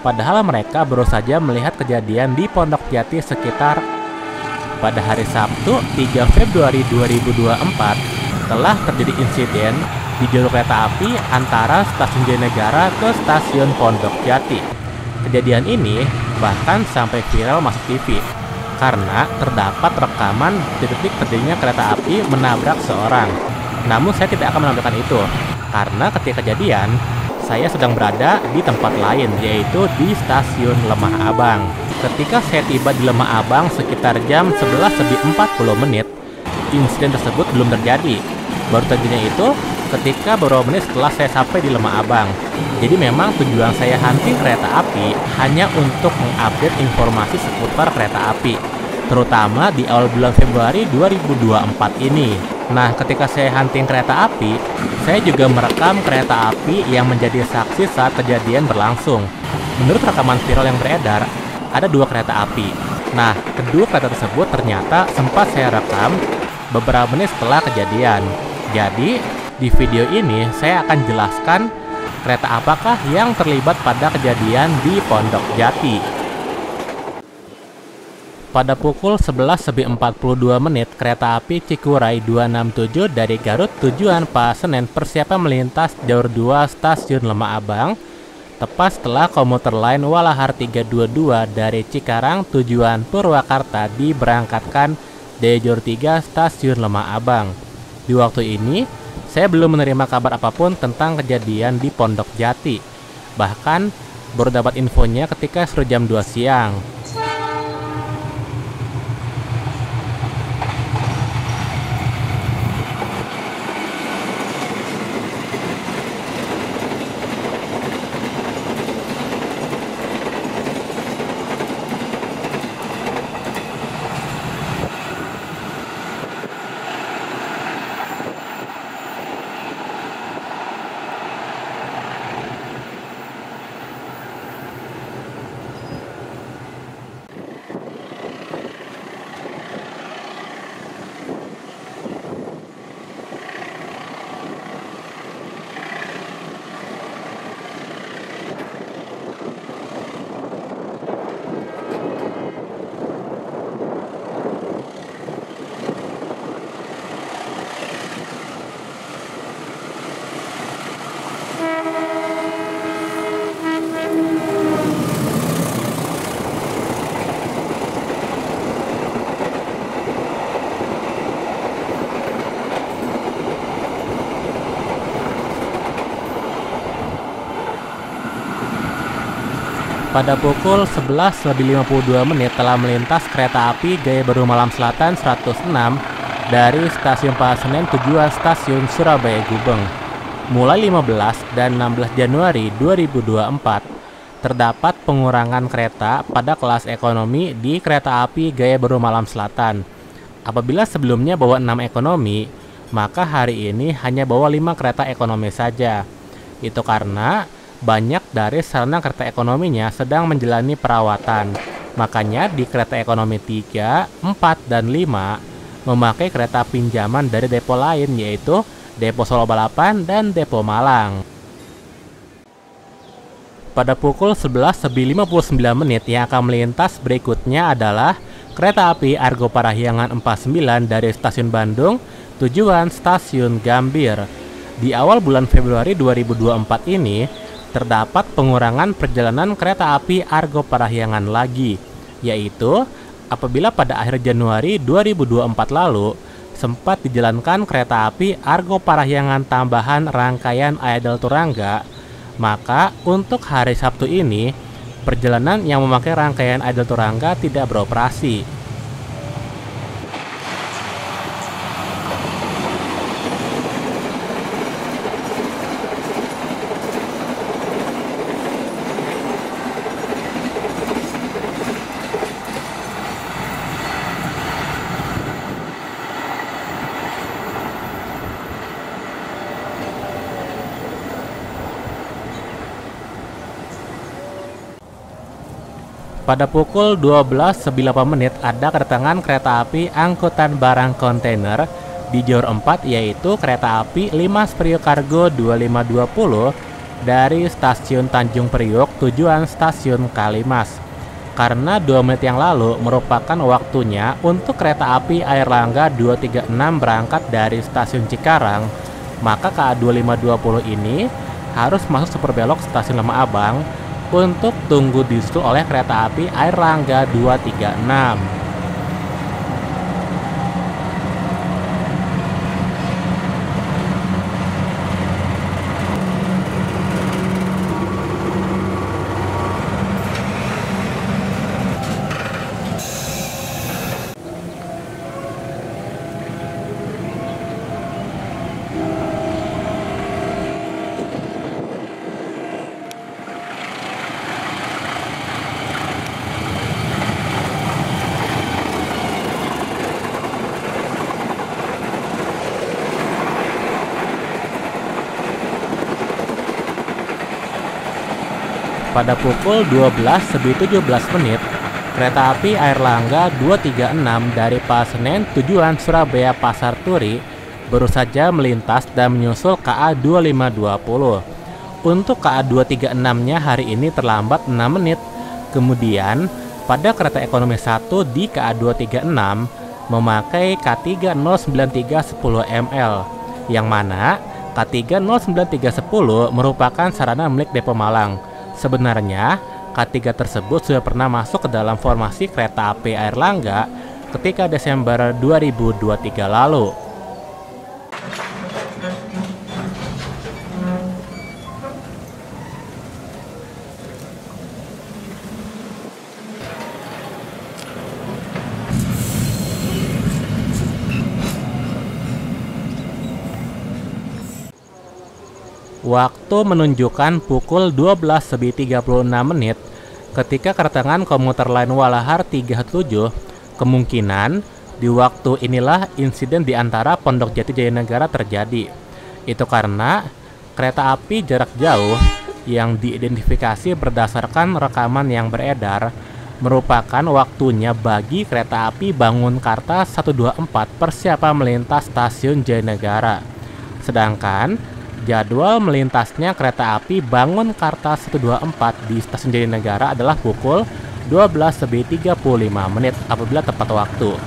Padahal mereka baru saja melihat kejadian di Pondok Jati sekitar pada hari Sabtu 3 Februari 2024 telah terjadi insiden di jalur kereta api antara stasiun Jatinegara ke stasiun Pondok Jati. Kejadian ini bahkan sampai viral masuk TV karena terdapat rekaman detik terjadinya kereta api menabrak seorang. Namun saya tidak akan menampilkan itu karena ketika kejadian saya sedang berada di tempat lain, yaitu di stasiun Lemah Abang. Ketika saya tiba di Lemah Abang sekitar jam 11:40, insiden tersebut belum terjadi. Baru terjadinya itu ketika beberapa menit setelah saya sampai di Lemah Abang. Jadi memang tujuan saya hunting kereta api hanya untuk mengupdate informasi seputar kereta api, terutama di awal bulan Februari 2024 ini. Nah, ketika saya hunting kereta api, saya juga merekam kereta api yang menjadi saksi saat kejadian berlangsung. Menurut rekaman viral yang beredar, ada 2 kereta api. Nah, kedua kereta tersebut ternyata sempat saya rekam beberapa menit setelah kejadian. Jadi, di video ini saya akan jelaskan kereta apakah yang terlibat pada kejadian di Pondok Jati. Pada pukul 11:42, kereta api Cikuray 267 dari Garut tujuan Pasenen persiapan melintas jalur 2 stasiun Lemah Abang, tepat setelah komuter lain Walahar 322 dari Cikarang tujuan Purwakarta diberangkatkan dari jalur 3 stasiun Lemah Abang. Di waktu ini, saya belum menerima kabar apapun tentang kejadian di Pondok Jati. Bahkan, baru dapat infonya ketika sudah jam 2 siang. Pada pukul 11:52 telah melintas kereta api Gaya Baru Malam Selatan 106 dari stasiun Pasenen tujuan stasiun Surabaya Gubeng. Mulai 15 dan 16 Januari 2024 terdapat pengurangan kereta pada kelas ekonomi di kereta api Gaya Baru Malam Selatan. Apabila sebelumnya bawa 6 ekonomi, maka hari ini hanya bawa 5 kereta ekonomi saja. Itu karena banyak dari sarana kereta ekonominya sedang menjalani perawatan. Makanya di kereta ekonomi 3, 4, dan 5 memakai kereta pinjaman dari depo lain, yaitu depo Solo Balapan dan depo Malang. Pada pukul 11:59 yang akan melintas berikutnya adalah kereta api Argo Parahyangan 49 dari stasiun Bandung tujuan stasiun Gambir. Di awal bulan Februari 2024 ini terdapat pengurangan perjalanan kereta api Argo Parahyangan lagi, yaitu apabila pada akhir Januari 2024 lalu sempat dijalankan kereta api Argo Parahyangan tambahan rangkaian Idol Turangga, maka untuk hari Sabtu ini perjalanan yang memakai rangkaian Idol Turangga tidak beroperasi. Pada pukul 12:08 ada kedatangan kereta api angkutan barang kontainer di jalur 4, yaitu kereta api 5 Vario Cargo 2520 dari stasiun Tanjung Priok tujuan stasiun Kalimas. Karena 2 menit yang lalu merupakan waktunya untuk kereta api Airlangga 236 berangkat dari stasiun Cikarang, maka KA 2520 ini harus masuk super belok stasiun Lama Abang untuk tunggu disusul oleh kereta api Airlangga 236. Pada pukul 12:17 menit, kereta api Airlangga 236 dari Pasenen tujuan Surabaya Pasar Turi baru saja melintas dan menyusul KA 2520. Untuk KA 236-nya hari ini terlambat 6 menit. Kemudian, pada kereta ekonomi 1 di KA 236 memakai K3 09310 ml, yang mana K3 09310 merupakan sarana milik Depo Malang. Sebenarnya, K3 tersebut sudah pernah masuk ke dalam formasi kereta api Airlangga ketika Desember 2023 lalu. Waktu menunjukkan pukul 12:36 menit ketika kedatangan komuter lain Walahar 317. Kemungkinan di waktu inilah insiden di antara Pondok Jati Jayanegara terjadi. Itu karena kereta api jarak jauh yang diidentifikasi berdasarkan rekaman yang beredar merupakan waktunya bagi kereta api Bangunkarta 124 persiapan melintas stasiun Jayanegara. Sedangkan jadwal melintasnya kereta api Bangunkarta 124 di stasiun Jayanegara adalah pukul 12:35 menit apabila tepat waktu.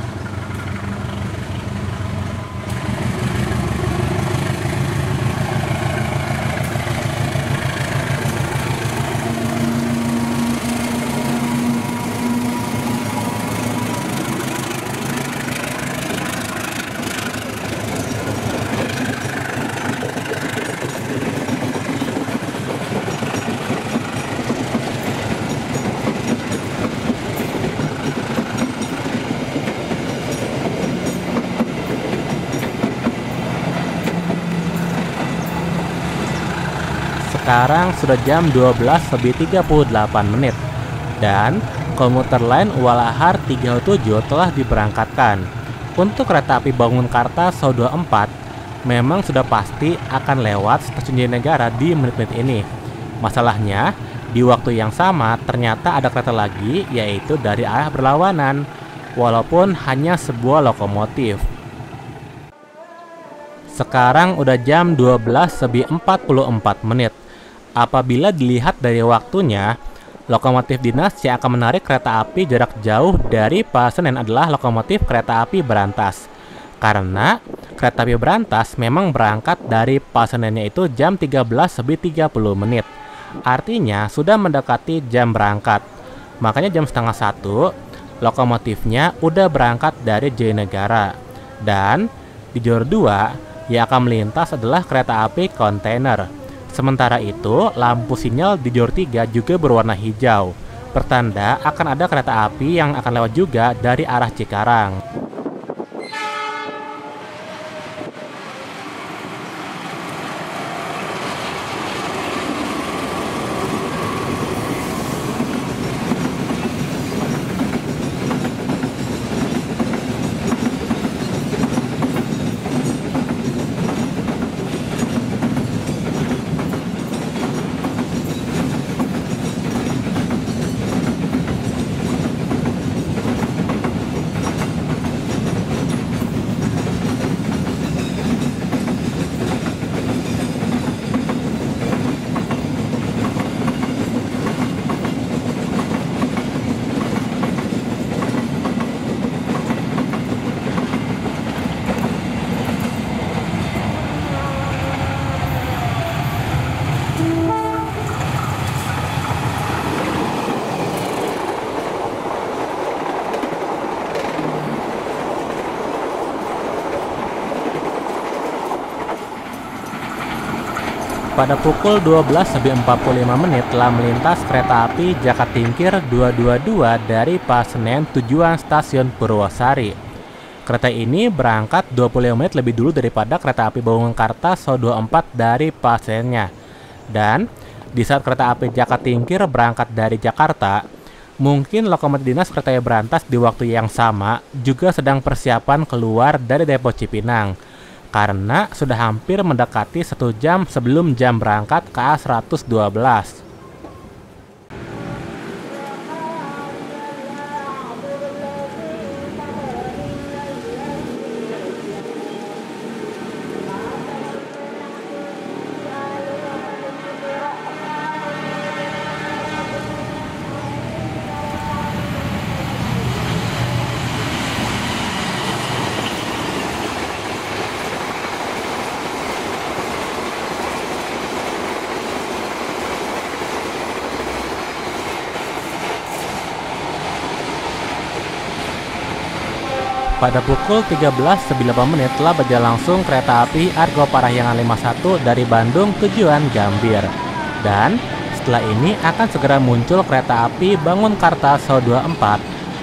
Sekarang sudah jam 12:38 menit dan komuter lain Walahar 37 telah diberangkatkan. Untuk kereta api Bangunkarta 124 memang sudah pasti akan lewat stasiun Jayanegara di menit-menit ini. Masalahnya, di waktu yang sama ternyata ada kereta lagi, yaitu dari arah berlawanan, walaupun hanya sebuah lokomotif. Sekarang udah jam 12:44 menit. Apabila dilihat dari waktunya, lokomotif dinas yang akan menarik kereta api jarak jauh dari Pasenen adalah lokomotif kereta api Berantas. Karena kereta api Berantas memang berangkat dari Pasenennya itu jam 13:30 menit. Artinya sudah mendekati jam berangkat. Makanya jam setengah 1 lokomotifnya udah berangkat dari Jayanegara. Dan di jalur 2 yang akan melintas adalah kereta api kontainer. Sementara itu, lampu sinyal di jalur 3 juga berwarna hijau, pertanda akan ada kereta api yang akan lewat juga dari arah Cikarang. Pada pukul 12.45 telah melintas kereta api Jakatingkir 222 dari Pasenen tujuan stasiun Purwosari. Kereta ini berangkat 25 menit lebih dulu daripada kereta api Bawangkarta So 24 dari Pasenennya. Dan di saat kereta api Jakatingkir berangkat dari Jakarta, mungkin lokomotif dinas kereta api berantas di waktu yang sama juga sedang persiapan keluar dari depo Cipinang, karena sudah hampir mendekati 1 jam sebelum jam berangkat KA 112. Pada pukul 13.98 telah berjalan langsung kereta api Argo Parahyangan 51 dari Bandung tujuan Gambir. Dan setelah ini akan segera muncul kereta api Bangunkarta So 24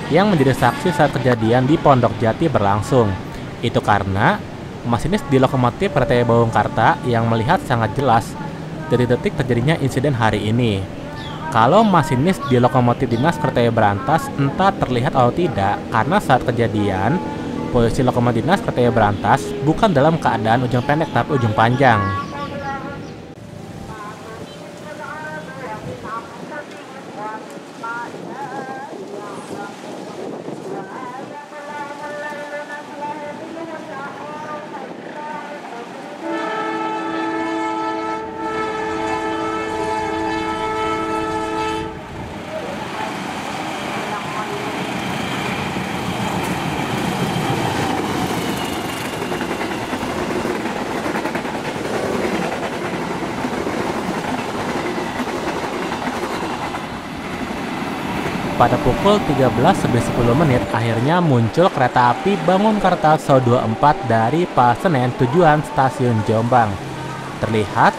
yang menjadi saksi saat kejadian di Pondok Jati berlangsung. Itu karena masinis di lokomotif kereta Bangunkarta yang melihat sangat jelas dari detik terjadinya insiden hari ini. Kalau masinis di lokomotif dinas kereta berantas entah terlihat atau tidak, karena saat kejadian posisi lokomotif dinas kereta berantas bukan dalam keadaan ujung pendek tapi ujung panjang. Pada pukul 13.10 akhirnya muncul kereta api Bangunkarta So 24 dari Pasenen tujuan stasiun Jombang. Terlihat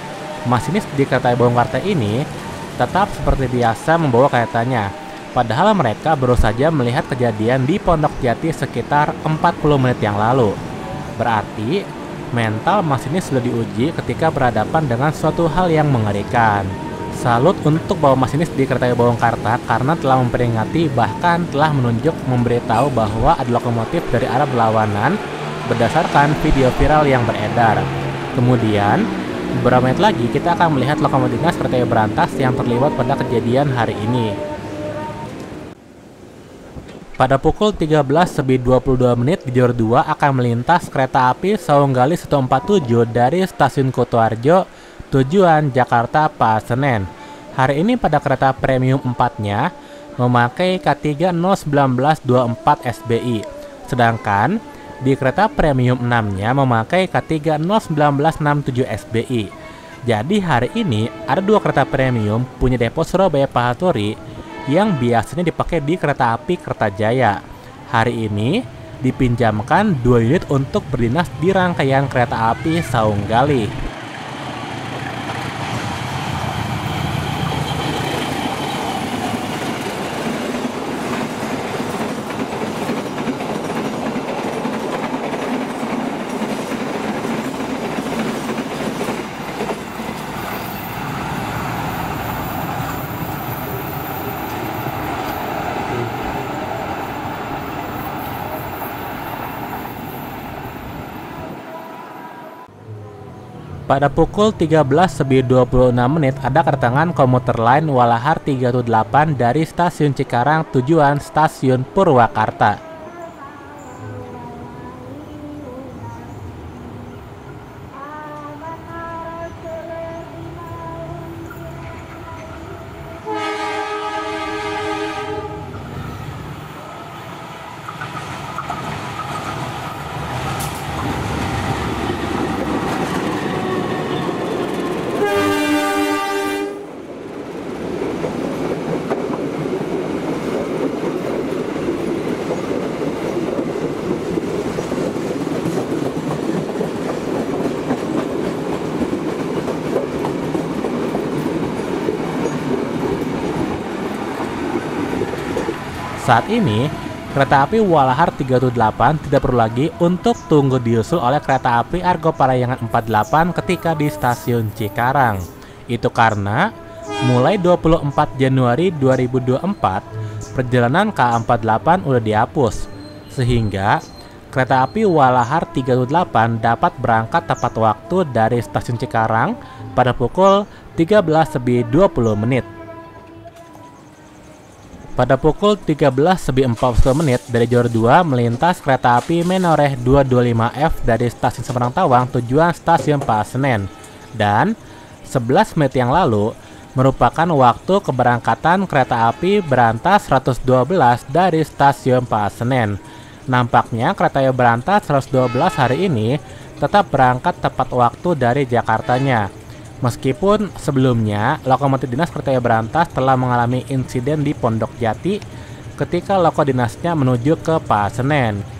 masinis di kereta Bangunkarta ini tetap seperti biasa membawa keretanya, padahal mereka baru saja melihat kejadian di Pondok Jati sekitar 40 menit yang lalu. Berarti mental masinis sudah diuji ketika berhadapan dengan suatu hal yang mengerikan. Salut untuk para masinis di kereta Bangunkarta karena telah memperingati, bahkan telah menunjuk memberitahu bahwa ada lokomotif dari arah berlawanan berdasarkan video viral yang beredar. Kemudian, beberapa menit lagi kita akan melihat lokomotif dinas kereta berantas yang terlibat pada kejadian hari ini. Pada pukul 13.22 di Jor 2 akan melintas kereta api Saunggali 147 dari stasiun Kutoarjo tujuan Jakarta Pasenen. Hari ini pada kereta premium 4-nya memakai K3 01924 SBI, sedangkan di kereta premium 6-nya memakai K3 01967 SBI. Jadi hari ini ada dua kereta premium punya depo Surabaya Pahaturi yang biasanya dipakai di kereta api Kertajaya. Hari ini dipinjamkan 2 unit untuk berdinas di rangkaian kereta api Saunggali. Pada pukul 13.26 ada kedatangan komuter lain Walahar 38 dari stasiun Cikarang tujuan stasiun Purwakarta. Saat ini, kereta api Walahar 318 tidak perlu lagi untuk tunggu diusul oleh kereta api Argo Parahyangan 48 ketika di stasiun Cikarang. Itu karena mulai 24 Januari 2024, perjalanan KA48 udah dihapus, sehingga kereta api Walahar 318 dapat berangkat tepat waktu dari stasiun Cikarang pada pukul 13.20. Pada pukul 13.40 dari jalur 2 melintas kereta api Menoreh 225F dari stasiun Semarang Tawang tujuan stasiun Pasenen. Dan 11 menit yang lalu merupakan waktu keberangkatan kereta api Berantas 112 dari stasiun Pasenen. Nampaknya kereta api Berantas 112 hari ini tetap berangkat tepat waktu dari Jakartanya. Meskipun sebelumnya lokomotif dinas kereta api Berantas telah mengalami insiden di Pondok Jati ketika loko dinasnya menuju ke Pasenen.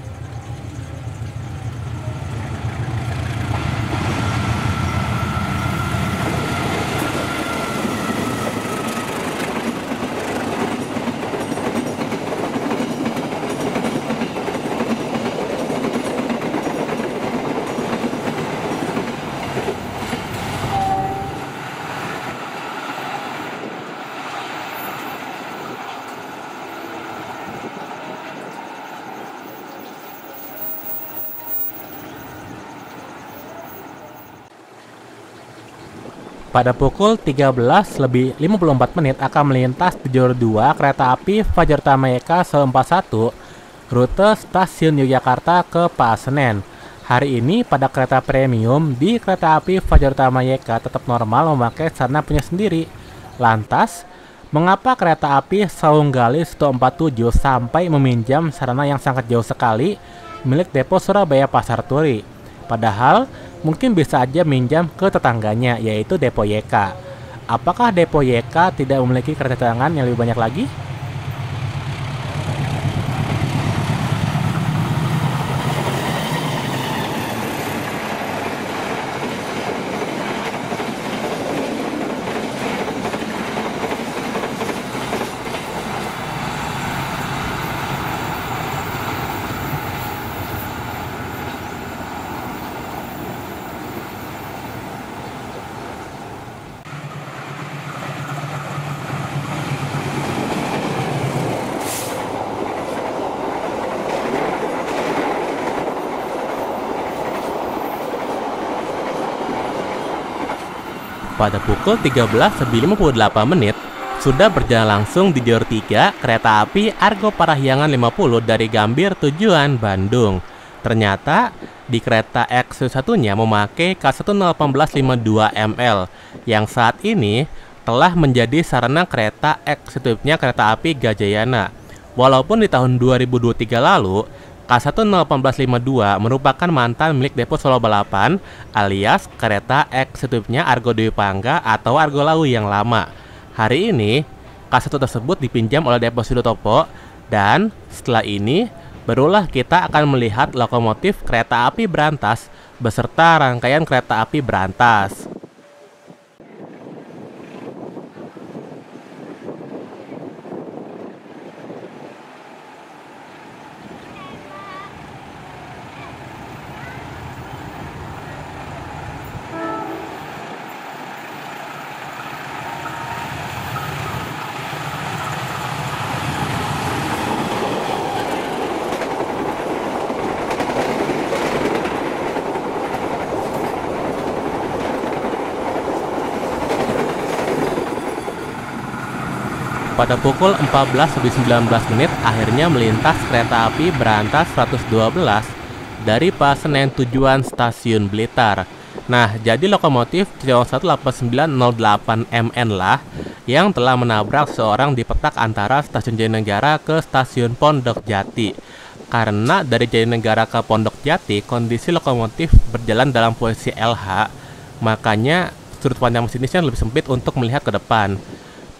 Pada pukul 13.54 akan melintas di jalur 2 kereta api Fajar Tamayeka 141 rute stasiun Yogyakarta ke Pasenen. Hari ini pada kereta premium di kereta api Fajar Tamayeka tetap normal memakai sarana punya sendiri. Lantas, mengapa kereta api Saunggali 147 sampai meminjam sarana yang sangat jauh sekali milik depo Surabaya Pasar Turi? Padahal mungkin bisa aja minjam ke tetangganya, yaitu Depo YK. Apakah Depo YK tidak memiliki kereta cadangan yang lebih banyak lagi? Pada pukul 13.58 sudah berjalan langsung di jalur 3 kereta api Argo Parahyangan 50 dari Gambir tujuan Bandung. Ternyata di kereta X satunya memakai K11852ML yang saat ini telah menjadi sarana kereta eksekutifnya kereta api Gajayana. Walaupun di tahun 2023 lalu K11852 merupakan mantan milik depo Solo Balapan alias kereta eksekutifnya Argo Dwi Pangga atau Argo Lawu yang lama. Hari ini K1 tersebut dipinjam oleh depo Sidotopo dan setelah ini barulah kita akan melihat lokomotif kereta api Berantas beserta rangkaian kereta api Berantas. Pada pukul 14.19 akhirnya melintas kereta api Berantas 112 dari Pasenen tujuan stasiun Blitar. Nah, jadi lokomotif C18908MN lah yang telah menabrak seorang di petak antara stasiun Jatinegara ke stasiun Pondok Jati. Karena dari Jatinegara ke Pondok Jati, kondisi lokomotif berjalan dalam posisi LH, makanya sudut pandang masinisnya lebih sempit untuk melihat ke depan.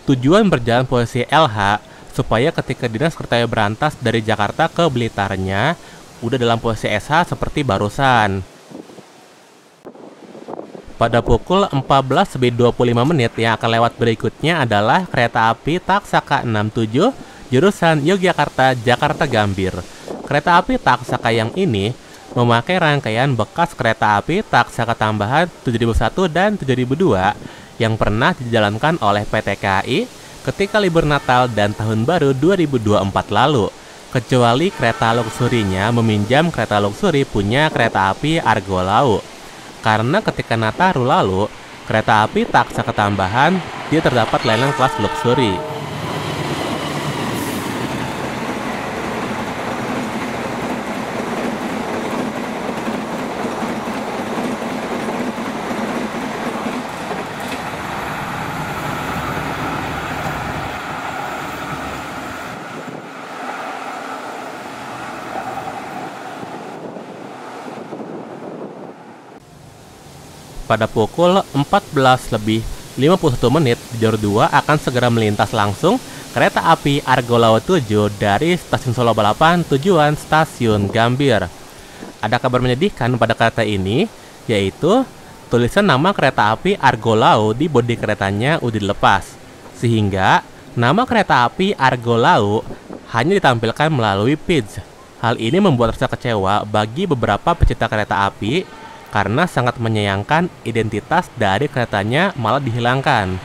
Tujuan berjalan posisi LH supaya ketika dinas kereta api Berantas dari Jakarta ke Blitarnya udah dalam posisi SH seperti barusan. Pada pukul 14.25 yang akan lewat berikutnya adalah kereta api Taksaka 67 jurusan Yogyakarta-Jakarta Gambir. Kereta api Taksaka yang ini memakai rangkaian bekas kereta api Taksaka tambahan 7001 dan 7002 yang pernah dijalankan oleh PT KAI ketika libur Natal dan Tahun Baru 2024 lalu. Kecuali kereta luksurinya meminjam kereta luksuri punya kereta api Argo Laut. Karena ketika Nataru lalu, kereta api Taksaka tambahan dia terdapat layanan kelas luksuri. Pada pukul 14.51 di jalur 2 akan segera melintas langsung kereta api Argo Laut 7 dari stasiun Solo Balapan tujuan stasiun Gambir. Ada kabar menyedihkan pada kereta ini, yaitu tulisan nama kereta api Argo Laut di bodi keretanya udah dilepas, sehingga nama kereta api Argo Laut hanya ditampilkan melalui page. Hal ini membuat rasa kecewa bagi beberapa pecinta kereta api karena sangat menyayangkan identitas dari keretanya malah dihilangkan.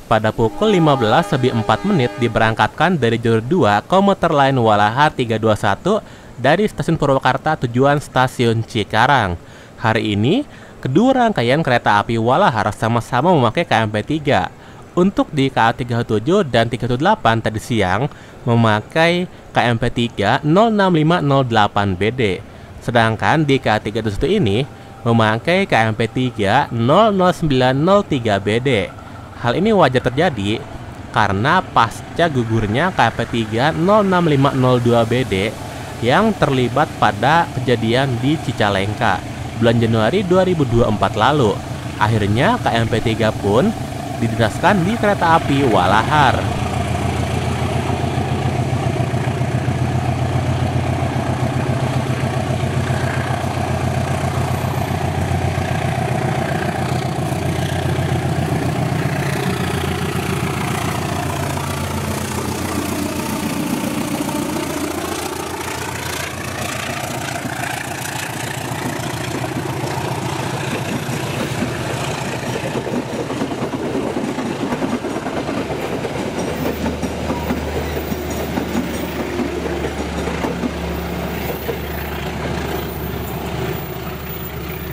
Pada pukul 15.04 diberangkatkan dari jalur 2 komuter lain Walahar 321 dari stasiun Purwakarta tujuan stasiun Cikarang. Hari ini, kedua rangkaian kereta api Walahar sama-sama memakai KMP 3. Untuk di KA 317 dan 318 tadi siang memakai KMP 3 06508BD. Sedangkan di KA 321 ini memakai KMP 3 00903BD. Hal ini wajar terjadi karena pasca gugurnya KMP 3 06502BD yang terlibat pada kejadian di Cicalengka bulan Januari 2024 lalu. Akhirnya KMP 3 pun didinaskan di kereta api Walahar.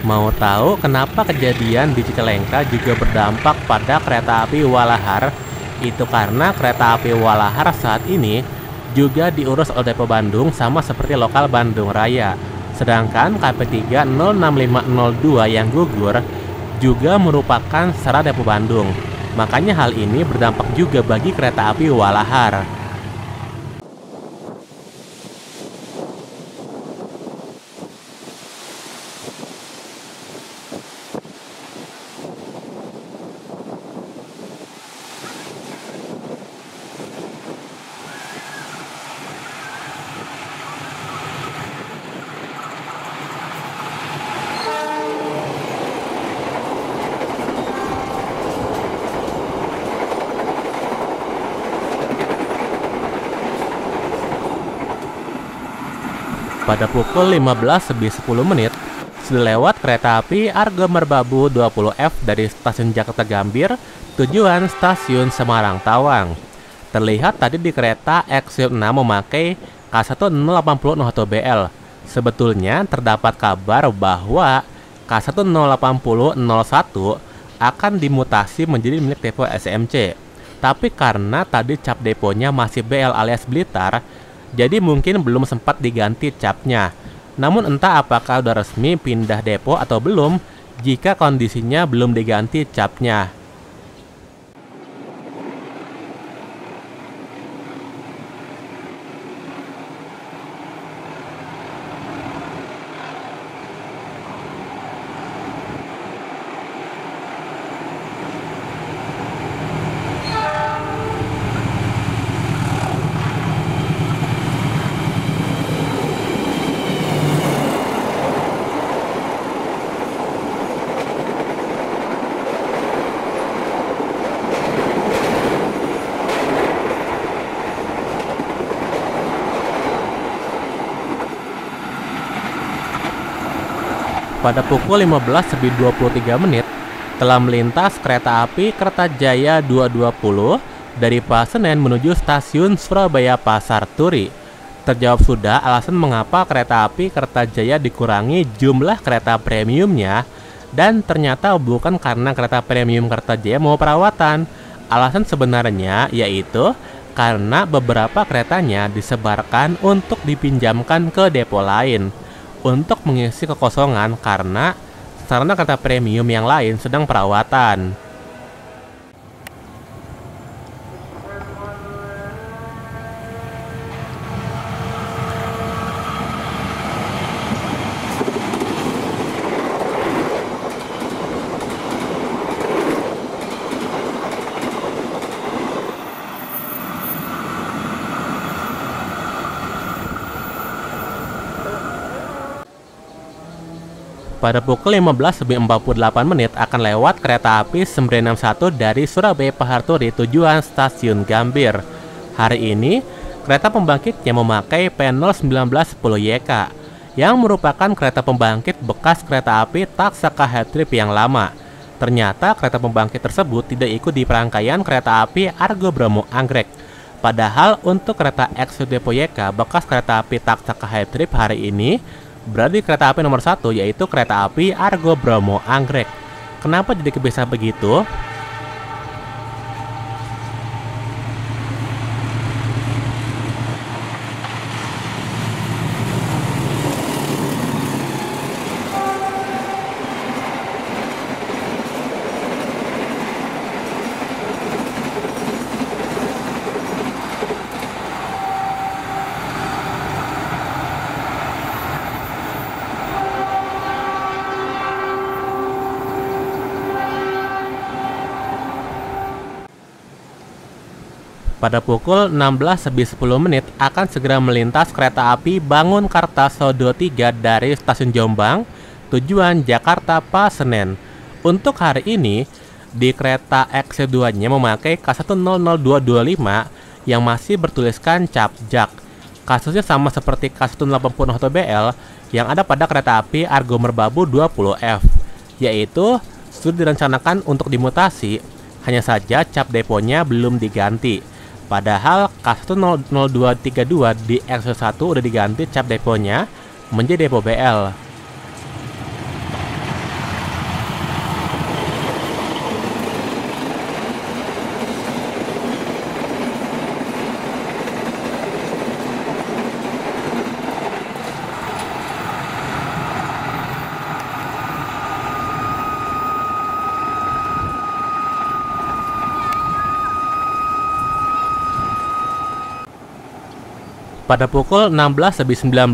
Mau tahu kenapa kejadian di Cicalengka juga berdampak pada kereta api Walahar? Itu karena kereta api Walahar saat ini juga diurus oleh Depo Bandung sama seperti lokal Bandung Raya. Sedangkan KP 3 06502 yang gugur juga merupakan serat Depo Bandung. Makanya hal ini berdampak juga bagi kereta api Walahar. Pada pukul 15.10 sudah lewat kereta api Argo Merbabu 20F dari stasiun Jakarta Gambir tujuan stasiun Semarang Tawang. Terlihat tadi di kereta X6 memakai K108001BL. Sebetulnya terdapat kabar bahwa K108001 akan dimutasi menjadi milik depo SMC. Tapi karena tadi cap deponya masih BL alias Blitar, jadi mungkin belum sempat diganti capnya. Namun entah apakah udah resmi pindah depo atau belum jika kondisinya belum diganti capnya. pada pukul 15:23 telah melintas kereta api Kertajaya 220 dari Pasar Senen menuju stasiun Surabaya Pasar Turi. Terjawab sudah alasan mengapa kereta api Kertajaya dikurangi jumlah kereta premiumnya, dan ternyata bukan karena kereta premium Kertajaya mau perawatan. Alasan sebenarnya yaitu karena beberapa keretanya disebarkan untuk dipinjamkan ke depo lain untuk mengisi kekosongan karena sarana kereta premium yang lain sedang perawatan. Pada pukul 15:48 akan lewat kereta api 961 dari Surabaya Pasar Turi tujuan stasiun Gambir. Hari ini, kereta pembangkitnya memakai P01910YK yang merupakan kereta pembangkit bekas kereta api Taksaka Headtrip yang lama. Ternyata kereta pembangkit tersebut tidak ikut di perangkaian kereta api Argo Bromo Anggrek. Padahal untuk kereta Exodepo YK bekas kereta api Taksaka Headtrip hari ini berada di kereta api nomor 1, yaitu kereta api Argo Bromo Anggrek. Kenapa jadi bisa begitu? Pada pukul 16:10 akan segera melintas kereta api Bangun Kartasodo 3 dari stasiun Jombang tujuan Jakarta Pasar Senen. Untuk hari ini, di kereta XC2-nya memakai K100225 yang masih bertuliskan cap jak. Kasusnya sama seperti K1080BL yang ada pada kereta api Argo Merbabu 20F, yaitu sudah direncanakan untuk dimutasi, hanya saja cap deponya belum diganti. Padahal K100232 di XC1 udah diganti cap deponya menjadi depo BL. Pada pukul 16:19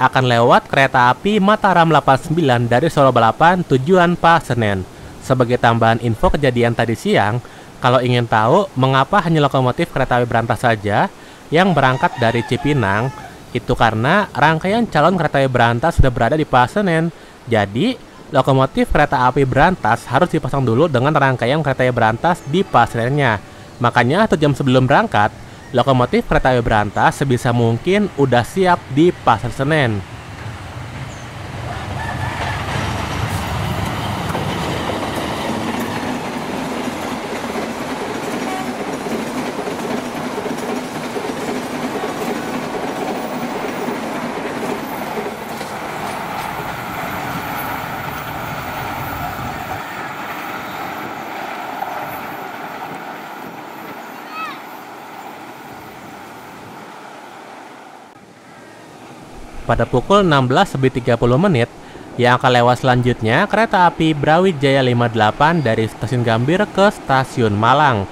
akan lewat kereta api Mataram 89 dari Solo Balapan tujuan Pasar Senen. Sebagai tambahan info kejadian tadi siang, kalau ingin tahu mengapa hanya lokomotif kereta api berantas saja yang berangkat dari Cipinang, itu karena rangkaian calon kereta api berantas sudah berada di Pasar Senen. Jadi, lokomotif kereta api berantas harus dipasang dulu dengan rangkaian kereta api berantas di Pasar Senennya. Makanya 1 jam sebelum berangkat, lokomotif kereta api berantas sebisa mungkin udah siap di Pasar Senen. Pada pukul 16:30 yang akan lewat selanjutnya kereta api Brawijaya 58 dari stasiun Gambir ke stasiun Malang.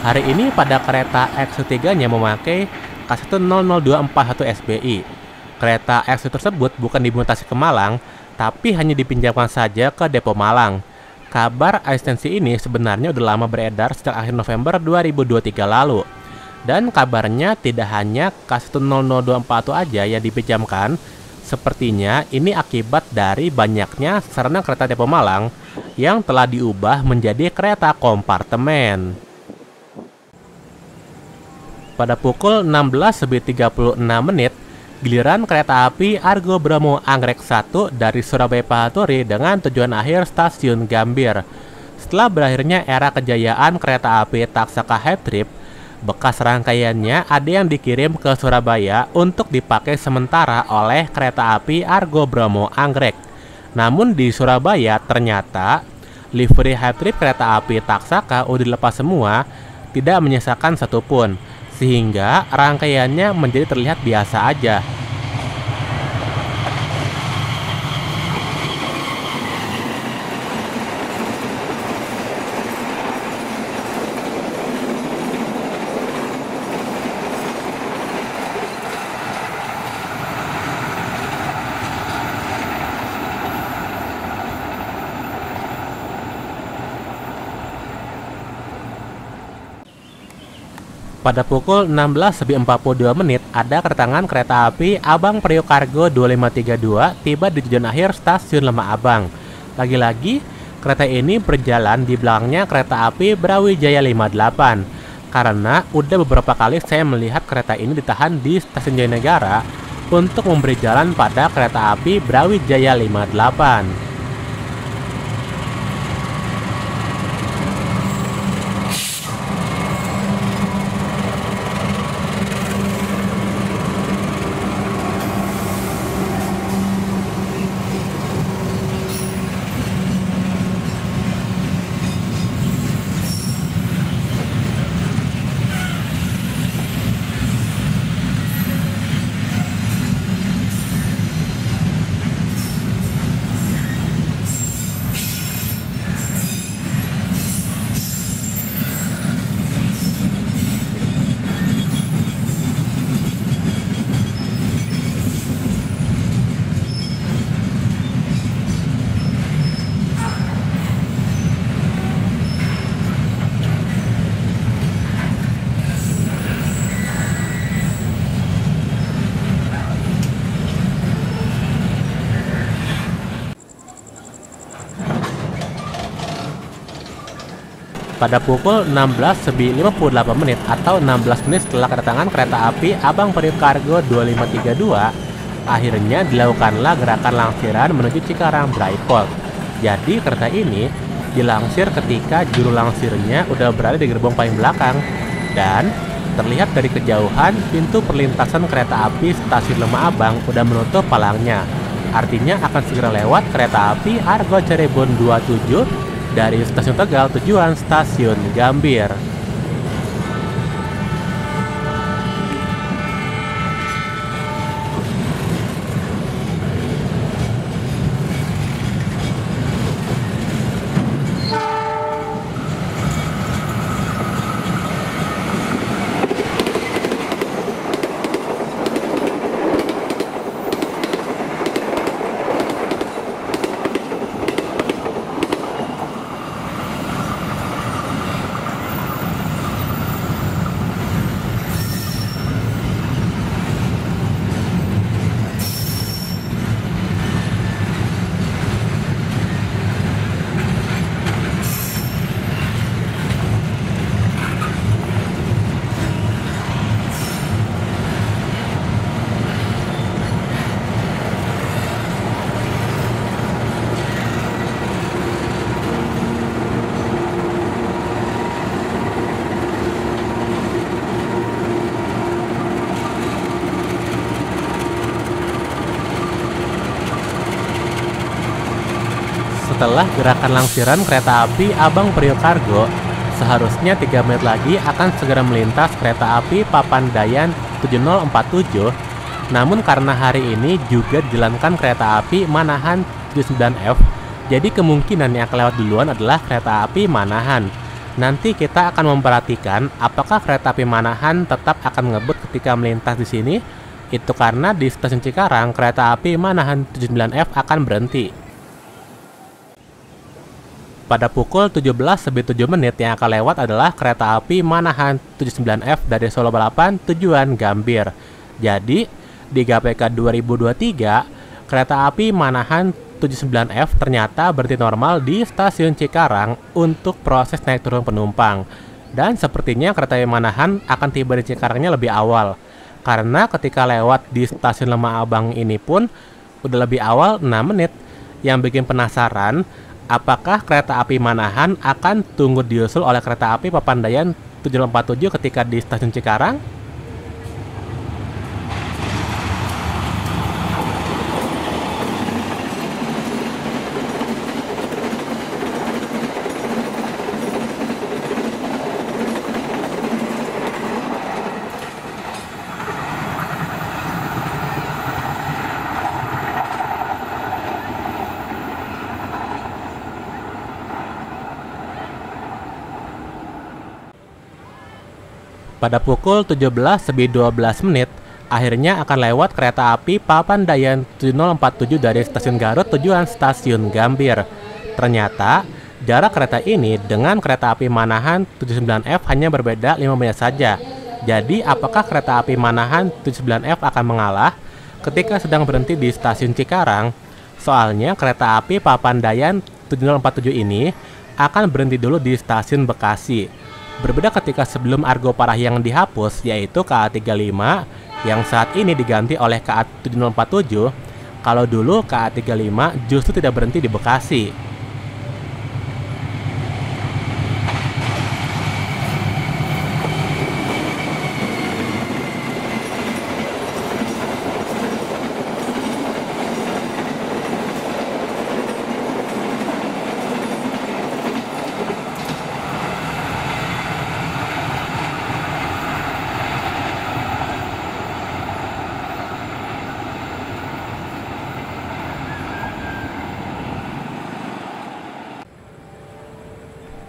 Hari ini pada kereta X3-nya memakai K100241 SBI. Kereta X tersebut bukan dimutasi ke Malang, tapi hanya dipinjamkan saja ke depo Malang. Kabar asistensi ini sebenarnya udah lama beredar sejak akhir November 2023 lalu. Dan kabarnya tidak hanya K10024 aja yang dipinjamkan. Sepertinya ini akibat dari banyaknya sarana kereta Depo Malang yang telah diubah menjadi kereta kompartemen. Pada pukul 16.36, giliran kereta api Argo Bromo Anggrek 1 dari Surabaya Pahaturi dengan tujuan akhir stasiun Gambir. Setelah berakhirnya era kejayaan kereta api Taksaka Hype Trip, bekas rangkaiannya ada yang dikirim ke Surabaya untuk dipakai sementara oleh kereta api Argo Bromo Anggrek. Namun di Surabaya ternyata livery Hype Trip kereta api Taksaka udah dilepas semua, tidak menyisakan satupun, sehingga rangkaiannya menjadi terlihat biasa aja. Pada pukul 16.42 ada kedatangan kereta api Abang Priok Cargo 2532 tiba di tujuan akhir stasiun Lemah Abang. Lagi-lagi, kereta ini berjalan di belakangnya kereta api Brawijaya 58. Karena udah beberapa kali saya melihat kereta ini ditahan di stasiun Jayanegara untuk memberi jalan pada kereta api Brawijaya 58. Pada pukul 16.58 atau 16 menit setelah kedatangan kereta api Abang Priok Cargo 2532, akhirnya dilakukanlah gerakan langsiran menuju Cikarang Brightport. Jadi kereta ini dilangsir ketika juru langsirnya udah berada di gerbong paling belakang, dan terlihat dari kejauhan pintu perlintasan kereta api stasiun Lemah Abang udah menutup palangnya. Artinya akan segera lewat kereta api Argo Cirebon 27 dari stasiun Tegal tujuan stasiun Gambir. Setelah gerakan langsiran kereta api Abang Priok Cargo, seharusnya 3 menit lagi akan segera melintas kereta api Papandayan 7047. Namun karena hari ini juga dijalankan kereta api Manahan 79F, jadi kemungkinan yang akan lewat duluan adalah kereta api Manahan. Nanti kita akan memperhatikan apakah kereta api Manahan tetap akan ngebut ketika melintas di sini. Itu karena di stasiun Cikarang kereta api Manahan 79F akan berhenti. Pada pukul 17:07 yang akan lewat adalah kereta api Manahan 79F dari Solo Balapan tujuan Gambir. Jadi, di GPK 2023, kereta api Manahan 79F ternyata berhenti normal di stasiun Cikarang untuk proses naik turun penumpang. Dan sepertinya kereta api Manahan akan tiba di Cikarangnya lebih awal. Karena ketika lewat di stasiun Lembah Abang ini pun udah lebih awal 6 menit. Yang bikin penasaran, apakah kereta api Manahan akan tunggu diusul oleh kereta api Papandayan 747 ketika di stasiun Cikarang? Pada pukul 17:12, akhirnya akan lewat kereta api Papandayan 7047 dari stasiun Garut tujuan stasiun Gambir. Ternyata, jarak kereta ini dengan kereta api Manahan 79F hanya berbeda 5 menit saja. Jadi, apakah kereta api Manahan 79F akan mengalah ketika sedang berhenti di stasiun Cikarang? Soalnya, kereta api Papandayan 7047 ini akan berhenti dulu di stasiun Bekasi. Berbeda ketika sebelum Argo Parahyang dihapus, yaitu KA35 yang saat ini diganti oleh KA7047. Kalau dulu KA35 justru tidak berhenti di Bekasi.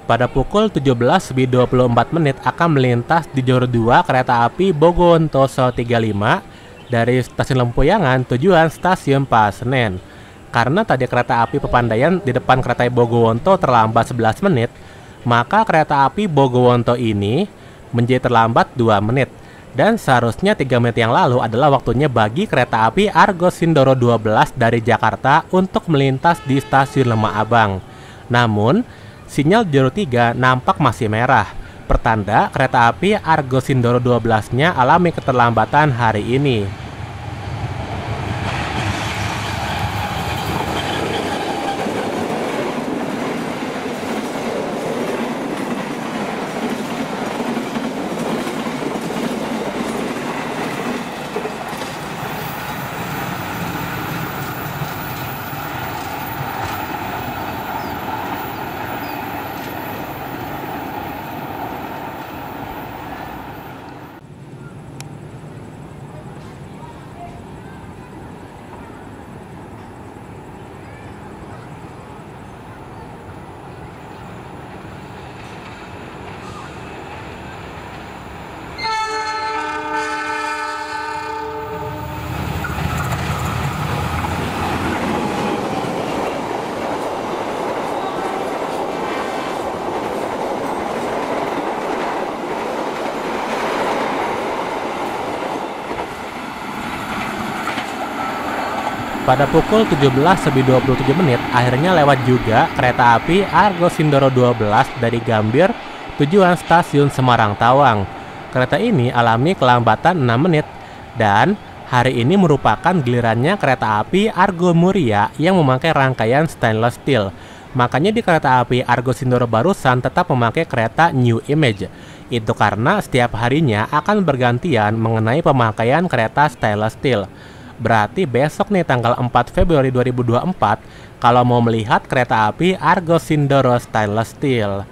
Pada pukul 17:24 akan melintas di jalur 2 kereta api Bogowonto 35 dari stasiun Lempuyangan tujuan stasiun Pasenen. Karena tadi kereta api Papandayan di depan kereta api Bogowonto terlambat 11 menit, maka kereta api Bogowonto ini menjadi terlambat 2 menit. Dan seharusnya 3 menit yang lalu adalah waktunya bagi kereta api Argo Sindoro 12 dari Jakarta untuk melintas di stasiun Lembah Abang. Namun, sinyal jalur 3 nampak masih merah, pertanda kereta api Argo Sindoro 12-nya alami keterlambatan hari ini. Pada pukul 17:27 akhirnya lewat juga kereta api Argo Sindoro 12 dari Gambir tujuan stasiun Semarang Tawang. Kereta ini alami kelambatan 6 menit dan hari ini merupakan gilirannya kereta api Argo Muria yang memakai rangkaian stainless steel. Makanya di kereta api Argo Sindoro barusan tetap memakai kereta New Image. Itu karena setiap harinya akan bergantian mengenai pemakaian kereta stainless steel. Berarti besok nih tanggal 4 Februari 2024 kalau mau melihat kereta api Argo Sindoro Stainless Steel.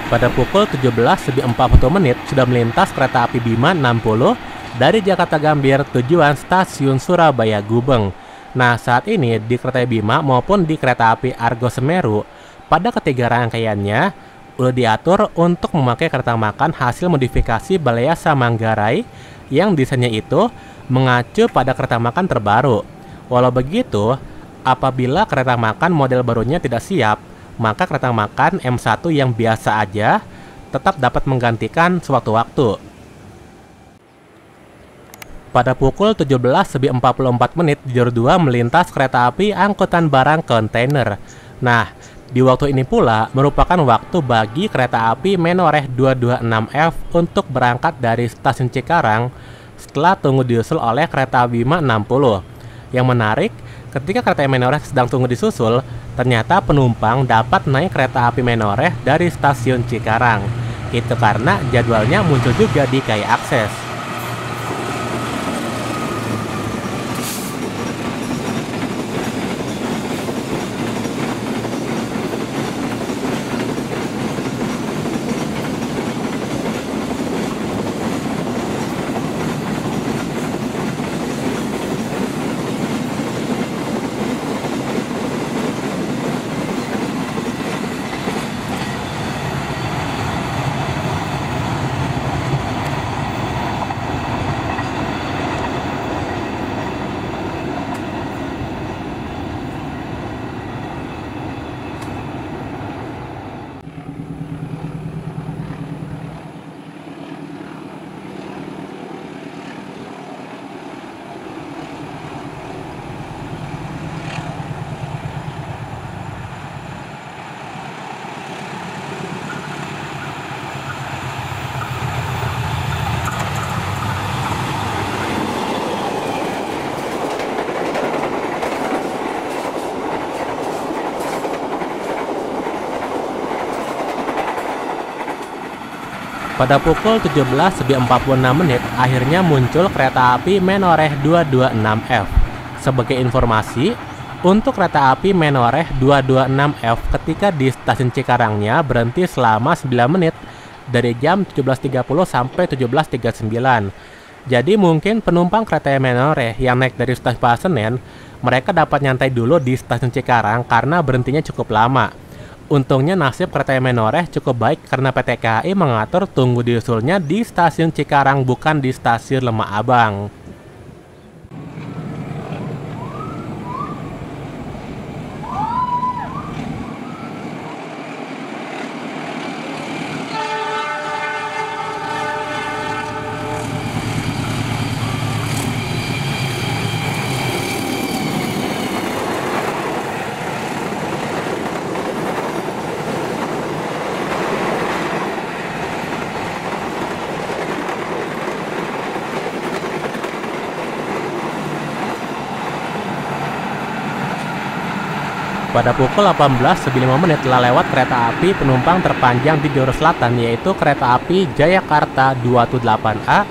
Pada pukul 17.40 menit sudah melintas kereta api Bima 60 dari Jakarta Gambir tujuan stasiun Surabaya Gubeng. Nah, saat ini di kereta Bima maupun di kereta api Argo Semeru, pada ketiga rangkaiannya udah diatur untuk memakai kereta makan hasil modifikasi Balai Yasa Manggarai yang desainnya itu mengacu pada kereta makan terbaru. Walau begitu, apabila kereta makan model barunya tidak siap, maka kereta makan M1 yang biasa aja tetap dapat menggantikan sewaktu-waktu. Pada pukul 17.44 menit di jalur 2 melintas kereta api angkutan barang kontainer. Nah, di waktu ini pula merupakan waktu bagi kereta api Menoreh 226F untuk berangkat dari stasiun Cikarang setelah tunggu diusul oleh kereta Bima 60. Yang menarik, ketika kereta Menoreh sedang tunggu disusul, ternyata penumpang dapat naik kereta api Menoreh dari stasiun Cikarang. Itu karena jadwalnya muncul juga di KAI Akses. Pada pukul 17.46 menit, akhirnya muncul kereta api Menoreh 226F. Sebagai informasi, untuk kereta api Menoreh 226F ketika di stasiun Cikarangnya berhenti selama 9 menit dari jam 17.30 sampai 17.39. Jadi mungkin penumpang kereta Menoreh yang naik dari stasiun Pasar Senen, mereka dapat nyantai dulu di stasiun Cikarang karena berhentinya cukup lama. Untungnya nasib kereta Menoreh cukup baik karena PT KAI mengatur tunggu diusulnya di stasiun Cikarang bukan di stasiun Lemah Abang. Pada pukul 18.05 menit telah lewat kereta api penumpang terpanjang di jalur selatan, yaitu kereta api Jayakarta 218A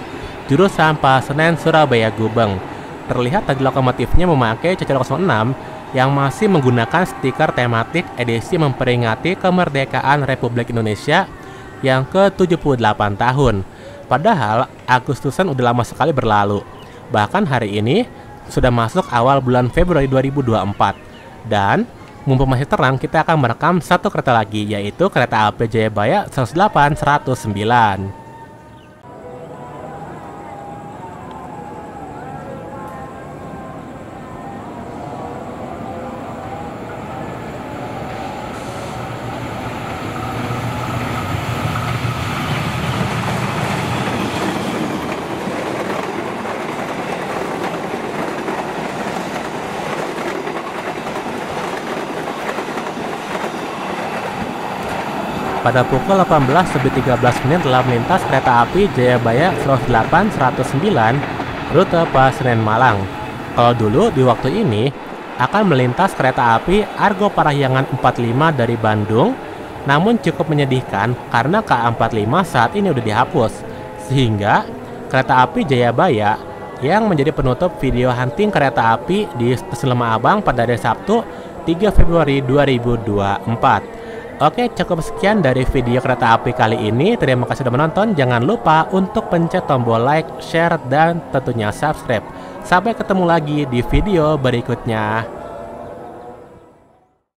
jurusan Pasar Senen Surabaya Gubeng. Terlihat tadi lokomotifnya memakai CC06 yang masih menggunakan stiker tematik edisi memperingati kemerdekaan Republik Indonesia yang ke-78 tahun. Padahal Agustusan udah lama sekali berlalu. Bahkan hari ini sudah masuk awal bulan Februari 2024. Dan mumpung masih terang, kita akan merekam satu kereta lagi, yaitu kereta api Jayabaya 108-109. Pada pukul 18.13 menit telah melintas kereta api Jayabaya 108-109 rute Pasar Senen Malang. Kalau dulu di waktu ini akan melintas kereta api Argo Parahyangan 45 dari Bandung, namun cukup menyedihkan karena KA45 saat ini udah dihapus, sehingga kereta api Jayabaya yang menjadi penutup video hunting kereta api di Stasiun Lemah Abang pada hari Sabtu 3 Februari 2024. Oke, cukup sekian dari video kereta api kali ini. Terima kasih sudah menonton. Jangan lupa untuk pencet tombol like, share, dan tentunya subscribe. Sampai ketemu lagi di video berikutnya.